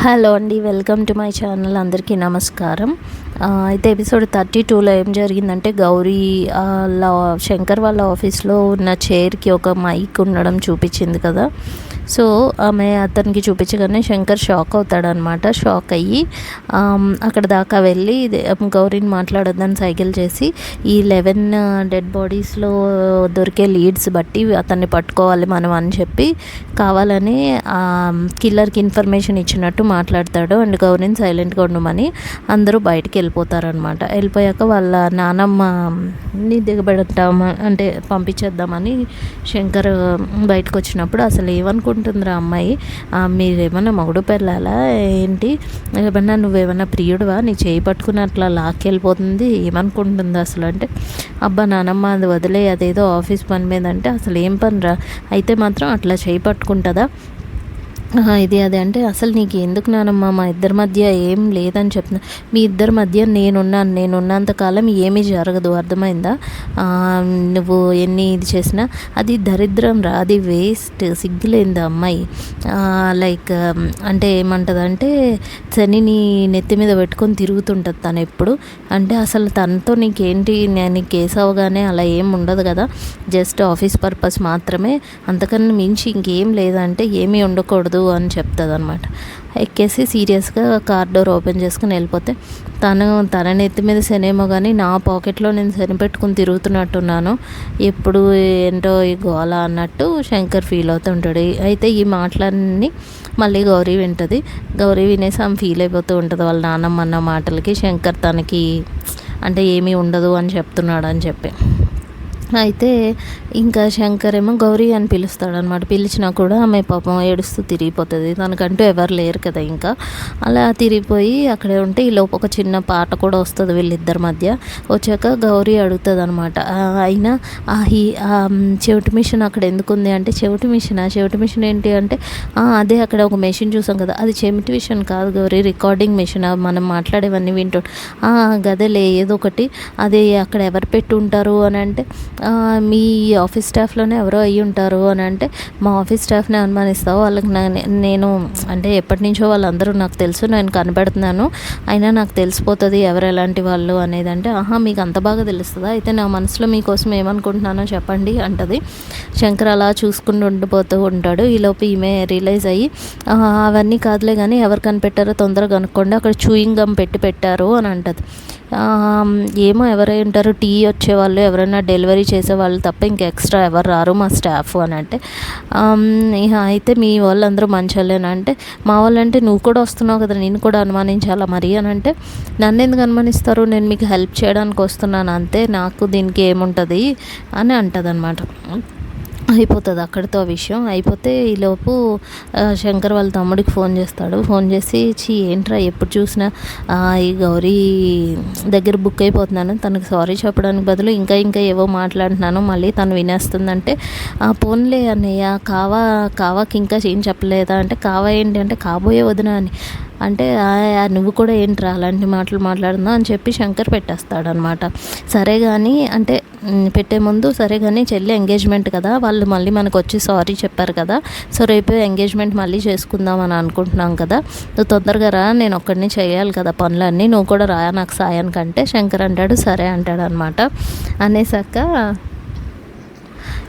Hello అండి, welcome to my channel. అందరికీ నమస్కారం. అయితే ఎపిసోడ్ 32లో ఏం జరిగిందంటే, గౌరీ శంకర్ వాళ్ళ ఆఫీస్లో ఉన్న చైర్కి ఒక మైక్ ఉండడం చూపించింది కదా. సో ఆమె అతనికి చూపించగానే శంకర్ షాక్ అవుతాడనమాట. షాక్ అయ్యి అక్కడ దాకా వెళ్ళి గౌరీని మాట్లాడొద్దని సైకిల్ చేసి ఈ 11 డెడ్ బాడీస్లో దొరికే లీడ్స్ బట్టి అతన్ని పట్టుకోవాలి మనం అని చెప్పి కావాలని కిల్లర్కి ఇన్ఫర్మేషన్ ఇచ్చినట్టు మాట్లాడతాడు. అండ్ గౌరీని సైలెంట్గా ఉండమని అందరూ బయటికి వెళ్ళిపోతారనమాట. వెళ్ళిపోయాక వాళ్ళ నానమ్మని దిగబెడతామా అంటే పంపించేద్దామని శంకర్ బయటకు వచ్చినప్పుడు అసలు ఏమనుకుంటుందిరా అమ్మాయి, మీరేమన్నా మగుడు పెళ్ళాలా ఏంటి, ఏమన్నా నువ్వేమన్నా ప్రియుడువా, నీ చేయి పట్టుకుని అట్లా లాక్కెళ్ళిపోతుంది, ఏమనుకుంటుంది అసలు అంటే, అబ్బా నానమ్మ అది వదిలే, అదేదో ఆఫీస్ పని మీద అంటే, అసలు ఏం పనిరా, అయితే మాత్రం అట్లా చేయి పట్టుకుంటుందా ఇది అది అంటే, అసలు నీకు ఎందుకు నానమ్మ, మా ఇద్దరి మధ్య ఏం లేదని చెప్తున్నా, మీ ఇద్దరి మధ్య నేనున్నంతకాలం ఏమీ జరగదు, అర్థమైందా, నువ్వు ఎన్ని ఇది చేసినా అది దరిద్రం రా, అది వేస్ట్, సిగ్గులేంది అమ్మాయి, లైక్ అంటే ఏమంటుందంటే శనిని నెత్తి మీద పెట్టుకొని తిరుగుతుంటుంది తను ఎప్పుడు, అంటే అసలు తనతో నీకేంటి, నేను కేసు అవగానే అలా ఏం ఉండదు కదా, జస్ట్ ఆఫీస్ పర్పస్ మాత్రమే, అంతకన్నా మించి ఇంకేం లేదంటే ఏమీ ఉండకూడదు అని చెప్తుంది అనమాట. ఎక్కేసి సీరియస్గా కార్ డోర్ ఓపెన్ చేసుకుని వెళ్ళిపోతే, తన నెత్తి మీద శనేమో కానీ నా పాకెట్లో నేను శని పెట్టుకుని తిరుగుతున్నట్టున్నాను, ఎప్పుడు ఏంటో ఈ గోల అన్నట్టు శంకర్ ఫీల్ అవుతుంటాడు. అయితే ఈ మాటలన్నీ మళ్ళీ గౌరీ వింటుంది. గౌరీ వినేసి ఆమె ఫీల్ అయిపోతూ ఉంటుంది వాళ్ళ నాన్నమ్మ అన్న మాటలకి, శంకర్ తనకి అంటే ఏమీ ఉండదు అని చెప్తున్నాడు అని చెప్పి. అయితే ఇంకా శంకర్ ఏమో గౌరీ అని పిలుస్తాడు అనమాట. పిలిచినా కూడా ఆమె పాపం ఏడుస్తూ తిరిగిపోతుంది, తనకంటూ ఎవరు లేరు కదా. ఇంకా అలా తిరిగిపోయి అక్కడే ఉంటే ఈలోపు ఒక చిన్న పాట కూడా వస్తుంది వీళ్ళిద్దరి మధ్య. వచ్చాక గౌరీ అడుగుతుంది అనమాట, అయినా చెవిటి మిషన్ అక్కడ ఎందుకు ఉంది అంటే, చెవిటి మిషన్ ఏంటి అంటే, అదే అక్కడ ఒక మెషిన్ చూసాం కదా, అది చెవిటి మిషన్ కాదు గౌరీ, రికార్డింగ్ మిషన్, మనం మాట్లాడేవన్నీ వింటాడు, గదేలే ఏదో ఒకటి, అదే అక్కడ ఎవరు పెట్టి ఉంటారు అని అంటే, మీ ఆఫీస్ స్టాఫ్లోనే ఎవరో అయ్యి ఉంటారు అని అంటే, మా ఆఫీస్ స్టాఫ్ని అనుమానిస్తావు, వాళ్ళకి నేను అంటే ఎప్పటి నుంచో వాళ్ళందరూ నాకు తెలుసు, నేను కనబడుతున్నాను, అయినా నాకు తెలిసిపోతుంది ఎవరు ఎలాంటి వాళ్ళు అనేది అంటే, మీకు అంత బాగా తెలుస్తుందా, అయితే నా మనసులో మీకోసం ఏమనుకుంటున్నానో చెప్పండి అంటది. శంకర్ అలా చూసుకుంటూ ఉండిపోతూ ఉంటాడు. ఈలోపు ఈమె రియలైజ్ అయ్యి, అవన్నీ కాదులే కానీ ఎవరు కనిపెట్టారో తొందరగా కనుక్కోండి, అక్కడ చూయింగ్ గమ్ పెట్టారు అని అంటది. ఏమో ఎవరై ఉంటారు, టీ వచ్చేవాళ్ళు, ఎవరైనా డెలివరీ చేసేవాళ్ళు తప్ప ఇంకా ఎక్స్ట్రా ఎవరు రారు మా స్టాఫ్ అని అంటే, అయితే మీ వాళ్ళందరూ మంచోళ్ళేనా అంటే, మా వాళ్ళంటే నువ్వు కూడా వస్తున్నావు కదా, నేను కూడా అనుమానించాలా మరి అని అంటే, నన్ను ఎందుకు అనుమానిస్తారు, నేను మీకు హెల్ప్ చేయడానికి వస్తున్నాను అంతే, నాకు దీనికి ఏముంటుంది అని అంటది అనమాట. అయిపోతుంది అక్కడితో ఆ విషయం. అయిపోతే ఈలోపు శంకర్ వాళ్ళ తమ్ముడికి ఫోన్ చేస్తాడు. ఫోన్ చేసి, ఏంట్రా ఎప్పుడు చూసినా ఈ గౌరీ దగ్గర బుక్ అయిపోతున్నాను, తనకు సారీ చెప్పడానికి బదులు ఇంకా ఏవో మాట్లాడుతున్నాను, మళ్ళీ తను వినేస్తుందంటే, పోన్లే అన్నయ్య, కావాకి ఇంకా ఏం చెప్పలేదా అంటే, కావా ఏంటి అంటే, కాబోయే వదిన అని అంటే, నువ్వు కూడా ఏంట్రా అలాంటి మాటలు మాట్లాడుతున్నావు అని చెప్పి శంకర్ పెట్టేస్తాడనమాట. సరే కానీ అంటే పెట్టే ముందు, సరే కానీ చెల్లి ఎంగేజ్మెంట్ కదా, వాళ్ళు మళ్ళీ మనకు వచ్చి సారీ చెప్పారు కదా, సో రేపు ఎంగేజ్మెంట్ మళ్ళీ చేసుకుందాం అని అనుకుంటున్నాం కదా, నువ్వు తొందరగా రా, నేను ఒక్కడిని చేయాలి కదా పనులన్నీ, నువ్వు కూడా రా నాకు సాయానికంటే, శంకర్ అంటాడు సరే అంటాడు అనమాట. అనేసాక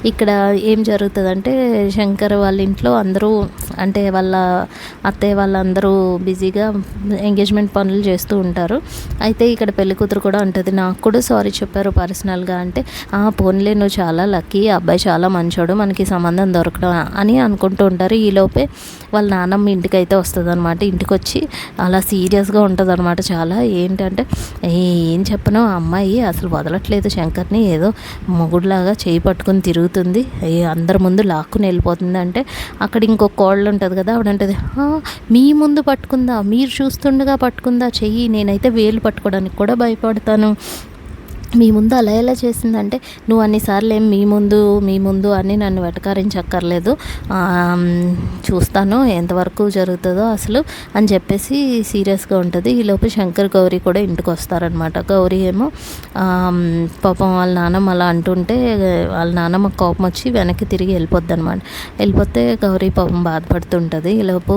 ఇక్కడ ఏం జరుగుతుందంటే, శంకర్ వాళ్ళ ఇంట్లో అందరూ అంటే వాళ్ళ అత్తయ్య వాళ్ళందరూ బిజీగా ఎంగేజ్మెంట్ పనులు చేస్తూ ఉంటారు. అయితే ఇక్కడ పెళ్లి కూతురు కూడా ఉంటుంది, నాకు కూడా సారీ చెప్పారు పర్సనల్గా అంటే, పోన్లే నువ్వు చాలా లక్కీ, అబ్బాయి చాలా మంచోడు, మనకి సంబంధం దొరకడం అని అనుకుంటూ ఉంటారు. ఈలోపే వాళ్ళ నాన్నమ్మ ఇంటికి అయితే వస్తుంది అనమాట. ఇంటికి వచ్చి అలా సీరియస్గా ఉంటుంది అనమాట చాలా. ఏంటంటే, ఏం చెప్పను, అమ్మాయి అసలు వదలట్లేదు శంకర్ని, ఏదో మొగుడులాగా చేయి పట్టుకుని తిరుగుతుంది, అందరి ముందు లాక్కుని వెళ్ళిపోతుంది అంటే, అక్కడ ఇంకొక కోళ్ళు ఉంటుంది కదా, ఆవిడ ఉంటుంది, మీ ముందు పట్టుకుందా, మీరు చూస్తుండగా పట్టుకుందా చెయ్యి, నేనైతే వేలు పట్టుకోవడానికి కూడా భయపడతాను, మీ ముందు అలా ఎలా చేసిందంటే, నువ్వు అన్నిసార్లు ఏం మీ ముందు అని నన్ను వెటకారించక్కర్లేదు, చూస్తాను ఎంతవరకు జరుగుతుందో అసలు అని చెప్పేసి సీరియస్గా ఉంటుంది. ఈలోపు శంకర్ గౌరీ కూడా ఇంటికి వస్తారనమాట. గౌరీ ఏమో పాపం వాళ్ళ నాన్నమ్మ అలా అంటుంటే వాళ్ళ నాన్నమ్మ కోపం వచ్చి వెనక్కి తిరిగి వెళ్ళిపోద్ది అనమాట. వెళ్ళిపోతే గౌరీ పాపం బాధపడుతుంటుంది. ఈలోపు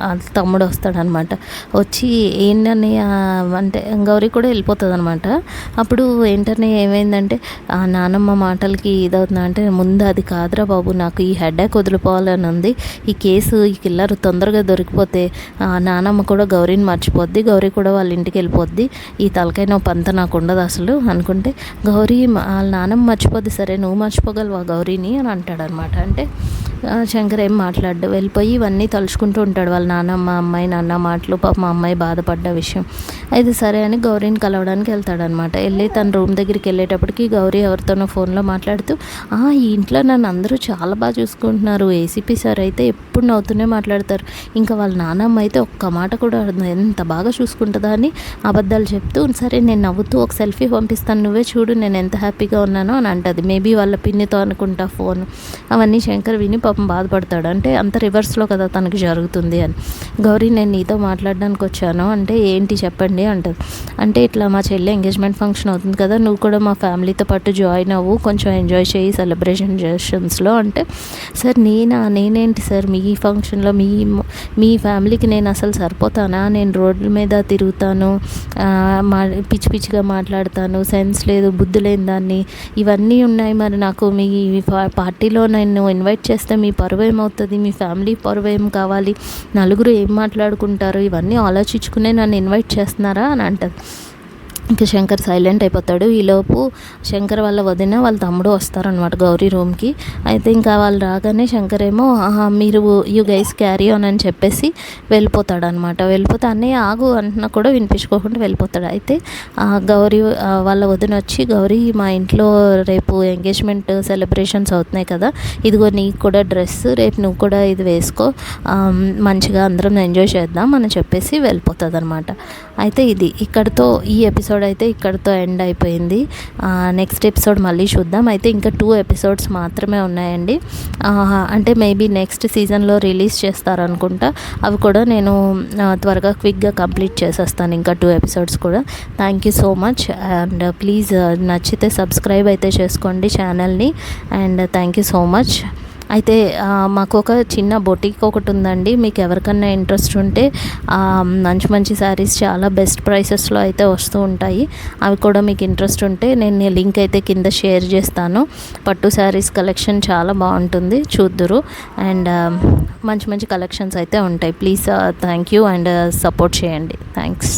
వాళ్ళ తమ్ముడు వస్తాడనమాట. వచ్చి ఏంటని అంటే గౌరీ కూడా వెళ్ళిపోతుంది అనమాట. అప్పుడు వెంటనే ఏమైందంటే ఆ నానమ్మ మాటలకి ఇదవుతుందా అంటే, ముందు అది కాదురా బాబు, నాకు ఈ హెడేక్ వదిలిపోవాలని ఉంది, ఈ కేసు ఈ కిల్లర్ తొందరగా దొరికిపోతే నానమ్మ కూడా గౌరీని మర్చిపోద్ది, గౌరీ కూడా వాళ్ళ ఇంటికి వెళ్ళిపోద్ది, ఈ తలకాయ నొప్పి అంతా నాకు ఉండదు అసలు అనుకుంటే, గౌరీ వాళ్ళ నానమ్మ మర్చిపోద్ది, సరే నువ్వు మర్చిపోగలవా గౌరీని అని అంటాడనమాట. అంటే శంకర్ ఏం మాట్లాడు, వెళ్ళిపోయి ఇవన్నీ తలుచుకుంటూ ఉంటాడు వాళ్ళ నాన్నమ్మ అమ్మాయి నాన్న మాటలు, పాప మా అమ్మాయి బాధపడ్డ విషయం. అయితే సరే అని గౌరీని కలవడానికి వెళ్తాడనమాట. వెళ్ళి తన రూమ్ దగ్గరికి వెళ్ళేటప్పటికి గౌరీ ఎవరితోనో ఫోన్లో మాట్లాడుతూ, ఈ ఇంట్లో నన్ను అందరూ చాలా బాగా చూసుకుంటున్నారు, ఏసీపీ సార్ అయితే ఎప్పుడు నవ్వుతూనే మాట్లాడతారు, ఇంకా వాళ్ళ నాన్నమ్మ అయితే ఒక్క మాట కూడా ఎంత బాగా చూసుకుంటుందా అని అబద్ధాలు చెప్తూ, సరే నేను నవ్వుతూ ఒక సెల్ఫీ పంపిస్తాను, నువ్వే చూడు నేను ఎంత హ్యాపీగా ఉన్నానో అని అంటుంది. మేబీ వాళ్ళ పిన్నితో అనుకుంటా ఫోన్. అవన్నీ శంకర్ విని పాపం బాధపడతాడు. అంటే అంత రివర్స్లో కదా తనకి జరుగుతుంది అని. గౌరీ నేను నీతో మాట్లాడడానికి వచ్చాను అంటే, ఏంటి చెప్పండి అంటది. అంటే ఇట్లా మా చెల్లి ఎంగేజ్మెంట్ ఫంక్షన్ అవుతుంది కదా, నువ్వు కూడా మా ఫ్యామిలీతో పాటు జాయిన్ అవ్వు, కొంచెం ఎంజాయ్ చేయి సెలబ్రేషన్స్లో అంటే, సార్ నేనేంటి సార్ మీ ఫంక్షన్లో మీ ఫ్యామిలీకి నేను అసలు సరిపోతానా, నేను రోడ్ల మీద తిరుగుతాను, పిచ్చి పిచ్చిగా మాట్లాడతాను, సెన్స్ లేదు బుద్ధి లేని దాన్ని, ఇవన్నీ ఉన్నాయి, మరి నాకు మీ పార్టీలో నేను ఇన్వైట్ చేస్తే మీ పరువు ఏమవుతుంది, మీ ఫ్యామిలీ పరువు ఏం కావాలి, నలుగురు ఏం మాట్లాడుకుంటారు, ఇవన్నీ ఆలోచించుకునే నన్ను ఇన్వైట్ చేస్తున్నారా అని అంటది. ఇంకా శంకర్ సైలెంట్ అయిపోతాడు. ఈలోపు శంకర్ వాళ్ళ వదిన వాళ్ళ తమ్ముడు వస్తారనమాట గౌరీ రూమ్కి. అయితే ఇంకా వాళ్ళు రాగానే శంకర్ ఏమో మీరు యూ గైస్ క్యారీ ఆన్ అని చెప్పేసి వెళ్ళిపోతాడు అనమాట. వెళ్ళిపోతే అన్నయ్య ఆగు అంటున్నా కూడా వినిపించుకోకుండా వెళ్ళిపోతాడు. అయితే గౌరీ వాళ్ళ వదిన వచ్చి, గౌరీ మా ఇంట్లో రేపు ఎంగేజ్మెంట్ సెలబ్రేషన్స్ అవుతున్నాయి కదా, ఇదిగో నీకు కూడా డ్రెస్, రేపు నువ్వు కూడా ఇది వేసుకో, మంచిగా అందరం ఎంజాయ్ చేద్దాం అని చెప్పేసి వెళ్ళిపోతుంది అనమాట. అయితే ఇది ఇక్కడితో ఈ ఎపిసోడ్ అయితే ఇక్కడితో ఎండ్ అయిపోయింది. నెక్స్ట్ ఎపిసోడ్ మళ్ళీ చూద్దాం. అయితే ఇంకా 2 ఎపిసోడ్స్ మాత్రమే ఉన్నాయండి. అంటే మేబీ నెక్స్ట్ సీజన్లో రిలీజ్ చేస్తారనుకుంటా. అవి కూడా నేను త్వరగా క్విక్గా కంప్లీట్ చేసేస్తాను, ఇంకా 2 ఎపిసోడ్స్ కూడా. Thank you so much and please నచ్చితే సబ్స్క్రైబ్ అయితే చేసుకోండి ఛానల్ని. And thank you so much. అయితే మాకు ఒక చిన్న బొటిక్ ఒకటి ఉందండి, మీకు ఎవరికన్నా ఇంట్రెస్ట్ ఉంటే మంచి మంచి శారీస్ చాలా బెస్ట్ ప్రైసెస్లో అయితే వస్తూ ఉంటాయి, అవి కూడా మీకు ఇంట్రెస్ట్ ఉంటే నేను లింక్ అయితే కింద షేర్ చేస్తాను. పట్టు శారీస్ కలెక్షన్ చాలా బాగుంటుంది, చూద్దురు. అండ్ మంచి మంచి కలెక్షన్స్ అయితే ఉంటాయి. Please thank you and support చేయండి. థ్యాంక్స్.